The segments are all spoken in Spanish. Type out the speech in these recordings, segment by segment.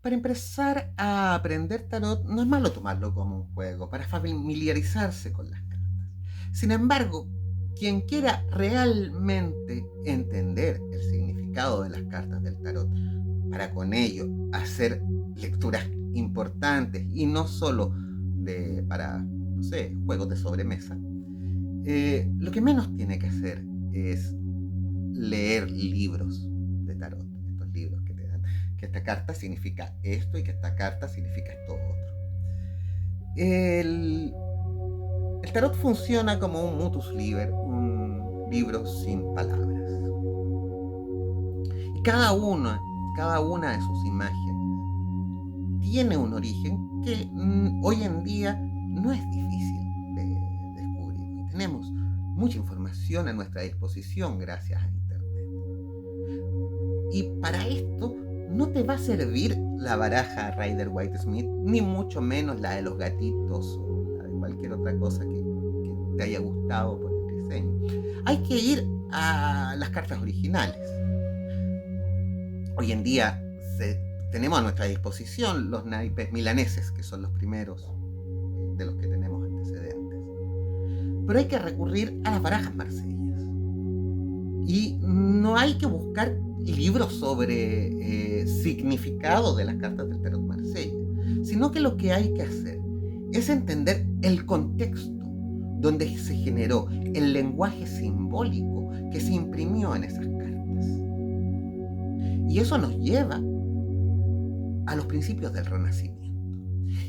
Para empezar a aprender tarot, no es malo tomarlo como un juego, para familiarizarse con las cartas. Sin embargo, quien quiera realmente entender el significado de las cartas del tarot, para con ello hacer lecturas importantes y no solo para, no sé, juegos de sobremesa, lo que menos tiene que hacer es leer libros de tarot, estos libros que te dan que esta carta significa esto y que esta carta significa esto otro. El, el tarot funciona como un mutus liber, un libro sin palabras. Y cada una de sus imágenes tiene un origen que hoy en día no es difícil de descubrir. Y tenemos mucha información a nuestra disposición gracias a Internet. Y para esto no te va a servir la baraja Rider Waite Smith, ni mucho menos la de los gatitos o la de cualquier otra cosa que te haya gustado por el diseño. Hay que ir a las cartas originales. Hoy en día tenemos a nuestra disposición los naipes milaneses, que son los primeros de los que tenemos antecedentes. Pero hay que recurrir a las barajas marsellas. Y no hay que buscar libros sobre significado de las cartas del tarot marsella, sino que lo que hay que hacer es entender el contexto donde se generó el lenguaje simbólico que se imprimió en esas cartas. Y eso nos lleva a los principios del Renacimiento.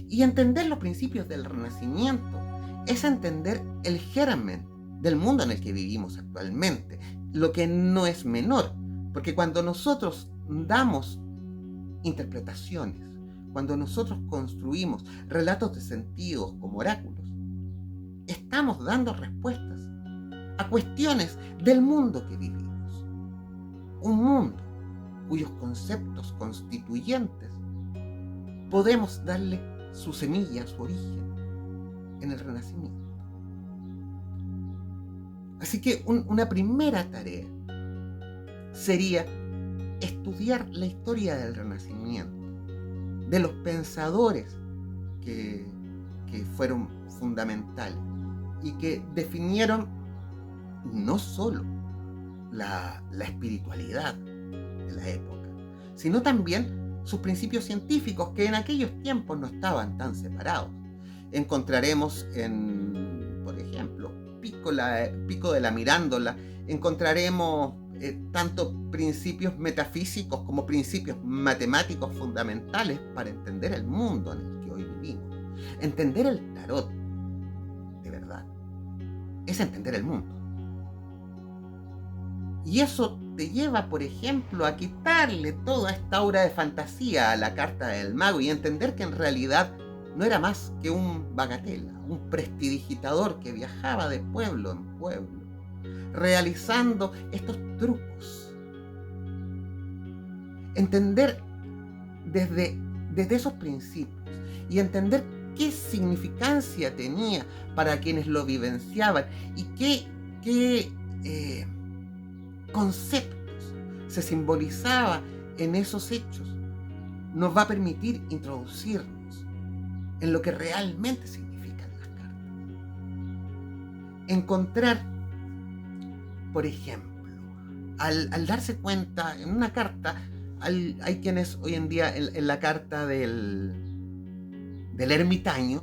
Y entender los principios del Renacimiento es entender el germen del mundo en el que vivimos actualmente, lo que no es menor, porque cuando nosotros damos interpretaciones, cuando nosotros construimos relatos de sentidos como oráculos, estamos dando respuestas a cuestiones del mundo que vivimos. Un mundo cuyos conceptos constituyentes podemos darle su semilla, su origen en el Renacimiento. Así que una primera tarea sería estudiar la historia del Renacimiento, de los pensadores que fueron fundamentales y que definieron no solo la espiritualidad de la época, sino también sus principios científicos, que en aquellos tiempos no estaban tan separados. Encontraremos por ejemplo, Pico de la Mirándola, encontraremos tanto principios metafísicos como principios matemáticos fundamentales para entender el mundo en el que hoy vivimos. Entender el tarot, de verdad, es entender el mundo. Y eso te lleva, por ejemplo, a quitarle toda esta aura de fantasía a la carta del mago y entender que en realidad no era más que un bagatela, un prestidigitador que viajaba de pueblo en pueblo, realizando estos trucos. Entender desde esos principios y entender qué significancia tenía para quienes lo vivenciaban y qué conceptos se simbolizaban en esos hechos, nos va a permitir introducirnos en lo que realmente significan las cartas. Encontrar, por ejemplo, al darse cuenta en una carta, hay quienes hoy en día en la carta del ermitaño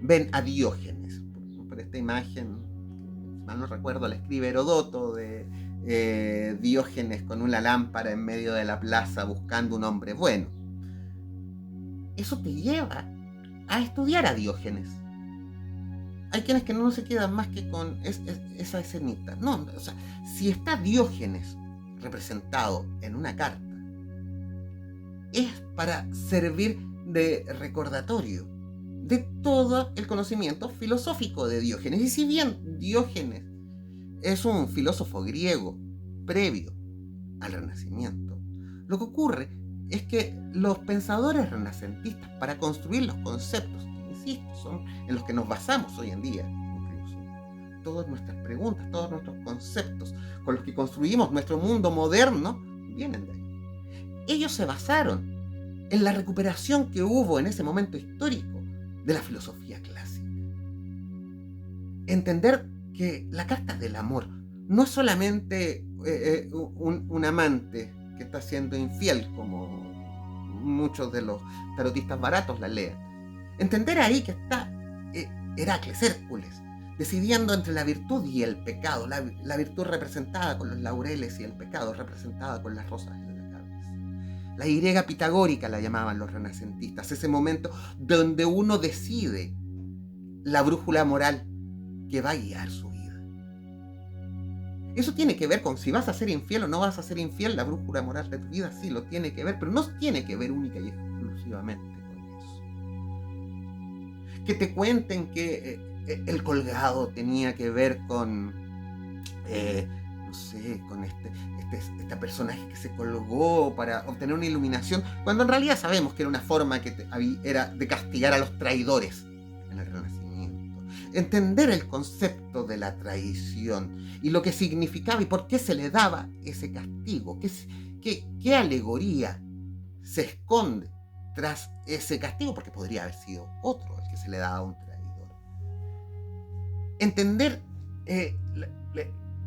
ven a Diógenes, por esta imagen, si mal no recuerdo, la escribe Herodoto, de Diógenes con una lámpara en medio de la plaza buscando un hombre bueno. Eso te lleva a estudiar a Diógenes. Hay quienes que no se quedan más que con esa escenita. No, o sea, si está Diógenes representado en una carta, es para servir de recordatorio de todo el conocimiento filosófico de Diógenes. Y si bien Diógenes es un filósofo griego previo al Renacimiento, lo que ocurre es que los pensadores renacentistas, para construir los conceptos que, insisto, son en los que nos basamos hoy en día, incluso todas nuestras preguntas, todos nuestros conceptos con los que construimos nuestro mundo moderno, vienen de ahí. Ellos se basaron en la recuperación que hubo en ese momento histórico de la filosofía clásica. Entender que la carta del amor no es solamente un amante que está siendo infiel, como muchos de los tarotistas baratos la leen. Entender ahí que está Heracles, Hércules, decidiendo entre la virtud y el pecado, la virtud representada con los laureles y el pecado representada con las rosas en la cabeza. La Y pitagórica la llamaban los renacentistas, ese momento donde uno decide la brújula moral que va a guiar su vida. Eso tiene que ver con si vas a ser infiel o no vas a ser infiel. La brújula moral de tu vida sí lo tiene que ver, pero no tiene que ver única y exclusivamente con eso. Que te cuenten que el colgado tenía que ver con, no sé, con este personaje que se colgó para obtener una iluminación, cuando en realidad sabemos que era una forma que era de castigar a los traidores en el Renacimiento. Entender el concepto de la traición y lo que significaba y por qué se le daba ese castigo, qué alegoría se esconde tras ese castigo, porque podría haber sido otro el que se le daba a un traidor. Entender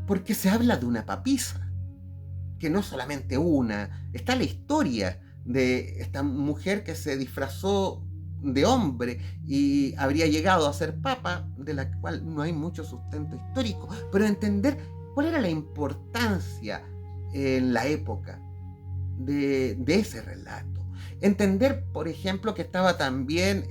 por qué se habla de una papisa, que no solamente una. Está la historia de esta mujer que se disfrazó de hombre y habría llegado a ser papa, de la cual no hay mucho sustento histórico, pero entender cuál era la importancia en la época de ese relato. Entender, por ejemplo, que estaba también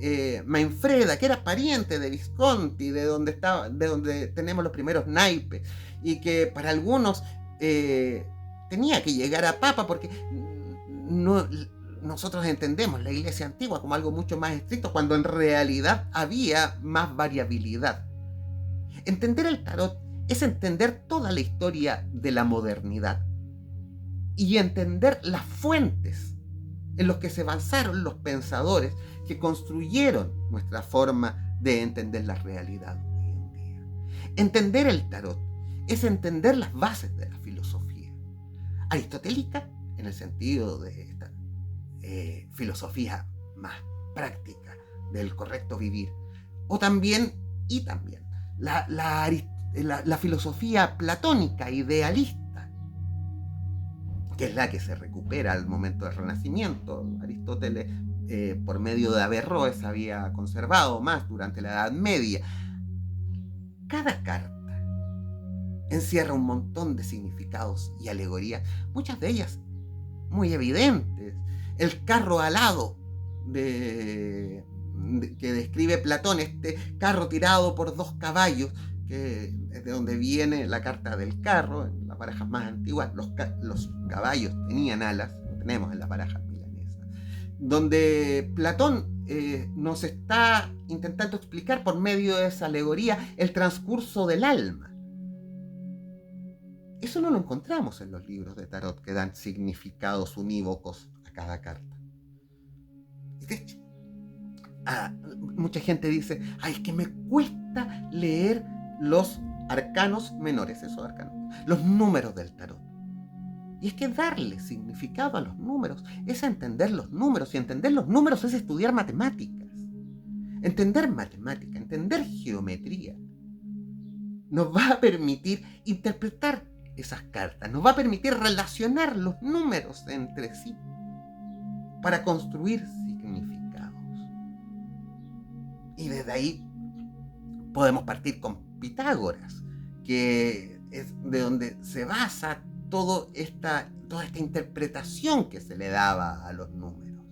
Mainfreda, que era pariente de Visconti, de donde tenemos los primeros naipes, y que para algunos tenía que llegar a papa, porque nosotros entendemos la iglesia antigua como algo mucho más estricto, cuando en realidad había más variabilidad. Entender el tarot es entender toda la historia de la modernidad y entender las fuentes en las que se basaron los pensadores que construyeron nuestra forma de entender la realidad hoy en día. Entender el tarot es entender las bases de la filosofía aristotélica, en el sentido de esta filosofía más práctica del correcto vivir, o también la filosofía platónica idealista, que es la que se recupera al momento del Renacimiento. Aristóteles, por medio de Averroes, había conservado más durante la Edad Media. Cada carta encierra un montón de significados y alegorías, muchas de ellas muy evidentes. El carro alado que describe Platón, este carro tirado por dos caballos, que es de donde viene la carta del carro. En las barajas más antiguas los caballos tenían alas, lo tenemos en las barajas milanesas, donde Platón nos está intentando explicar por medio de esa alegoría el transcurso del alma. Eso no lo encontramos en los libros de tarot que dan significados unívocos a cada carta. De hecho, mucha gente dice, es que me cuesta leer los arcanos menores, esos arcanos, los números del tarot. Y es que darle significado a los números es entender los números, y entender los números es estudiar matemáticas. Entender matemática, entender geometría, nos va a permitir interpretar esas cartas, nos va a permitir relacionar los números entre sí para construir significados. Y desde ahí podemos partir con Pitágoras, que es de donde se basa toda esta interpretación que se le daba a los números.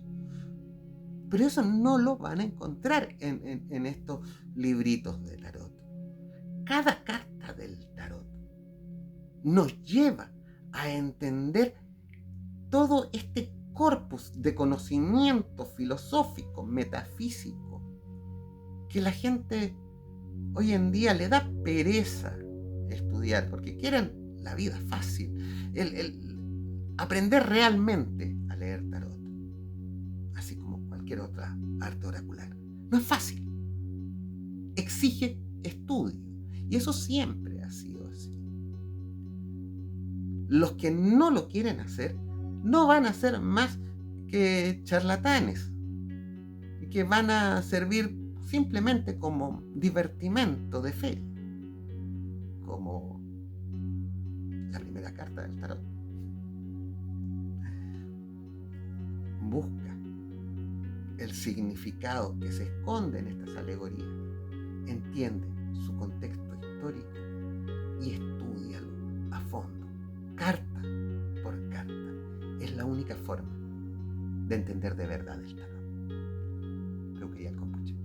Pero eso no lo van a encontrar en estos libritos de tarot. Cada carta del tarot nos lleva a entender todo este corpus de conocimiento filosófico, metafísico, que la gente hoy en día le da pereza estudiar, porque quieren la vida fácil, el aprender realmente a leer tarot, así como cualquier otra arte oracular. No es fácil, exige estudio, y eso siempre ha sido así. Los que no lo quieren hacer no van a hacer más que charlatanes y que van a servir simplemente como divertimento de feria, como la primera carta del tarot. Busca el significado que se esconde en estas alegorías, entiende su contexto histórico y estúdialo a fondo, carta por carta. Es la única forma de entender de verdad el tarot. Creo que ya el compuche.